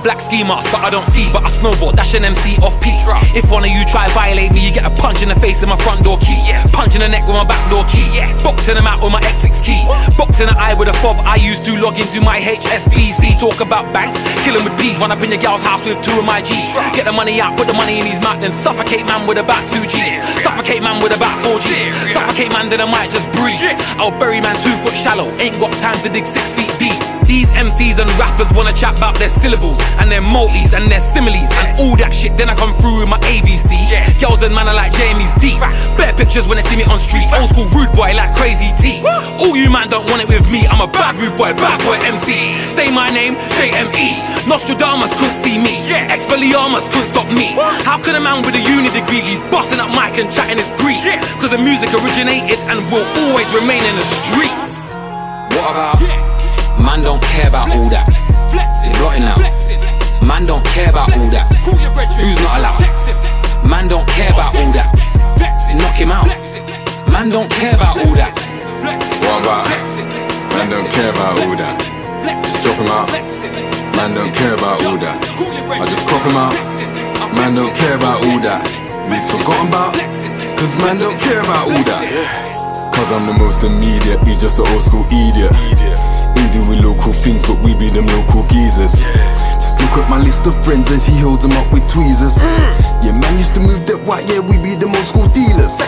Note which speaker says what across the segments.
Speaker 1: black ski mask, but I don't ski, but I snowboard, dash an MC off piece. If one of you try violate me, you get a punch in the face with my front door key. Punch in the neck with my back door key. Boxing them out with my X6 key. Boxing the eye with a fob I used to log into my HSBC. Talk about banks, kill him with peas. Run up in your gal's house with 2 of my G's. Get the money out, put the money in his mouth, then suffocate man with about 2 G's. Suffocate man with about 4 G's. Suffocate man, then I might just breathe. I'll bury man 2 foot shallow, ain't got time to dig 6 feet deep. These MCs and rappers wanna chat about their syllables and their multis and their similes and all that shit. Then I come through with my ABC. Girls and man are like Jamie's deep. Better pictures when they see me on street. Old school rude boy like Crazy T. All you man don't want it with me. I'm a bad rude boy MC. Say my name, J-M-E. Nostradamus couldn't see me. Expelliarmus couldn't stop me. How can a man with a uni degree be busting up mic and chatting his grief? Cause the music originated and will always remain in the streets.
Speaker 2: What about? Man don't care about all that. It's blotting out. Man don't care about all that. Who's not allowed? Man don't care about all that. Knock him out. Man don't care about all that.
Speaker 3: What about? Man don't care about all that. Just drop him out. Man don't care about all that. I just crop him out. Man don't care about all that. He's forgotten about. Cause man don't care about all that. Cause I'm the most immediate, he's just an old school idiot. We doing local things, but we be them local geezers. Just look at my list of friends and he holds them up with tweezers. Yeah, man used to move that white, yeah, we be them old school dealers.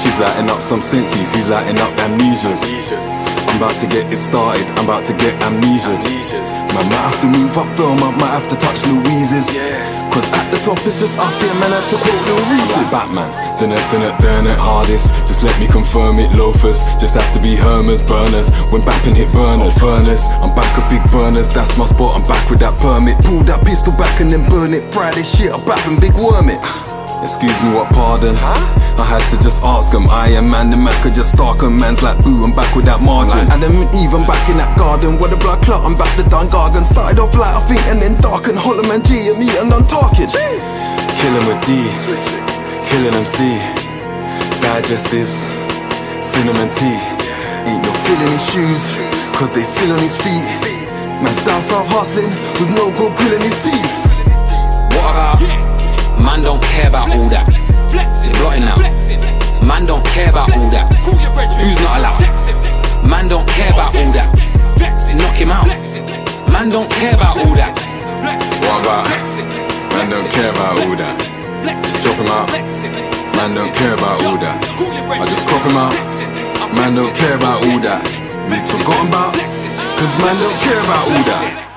Speaker 3: She's lighting up some senses, he's lighting up amnesias. I'm about to get it started, I'm about to get amnesia. Man might have to move up film, I might have to touch Louise's. Cause at the top it's just us here, man, I had to quote Lil Reese's. Like Batman, done it hardest. Just let me confirm it, loafers. Just have to be Hermers, burners. When bapping hit burner, furnace. I'm back with big burners, that's my spot, I'm back with that permit. Pull that pistol back and then burn it. Friday shit, I'm back and big worm it. Excuse me, what pardon? I had to just ask him. I am man, the man could just stalk him. Man's like boo, I'm back with that margin. And then even back in that garden, with the blood clot, I'm back the Don Gargan. Started off light, I think, and then darken. Hollow man G and me and I'm talking. Killing with D, killing MC. Digestives, cinnamon tea. Ain't no feeling his shoes, cause they still on his feet. Man's down south hustling, with no gold grill in his teeth.
Speaker 2: What about? Man don't care about all that. It's blotting out. Man don't care about all that. Who's not allowed? Man don't care about all that. Knock him out. Man don't care about all that.
Speaker 3: What about? Man don't care about all that. Just drop him out. Man don't care about all that. I just crop him out. Man don't care about all that. He's forgotten about. Cause man don't care about all that.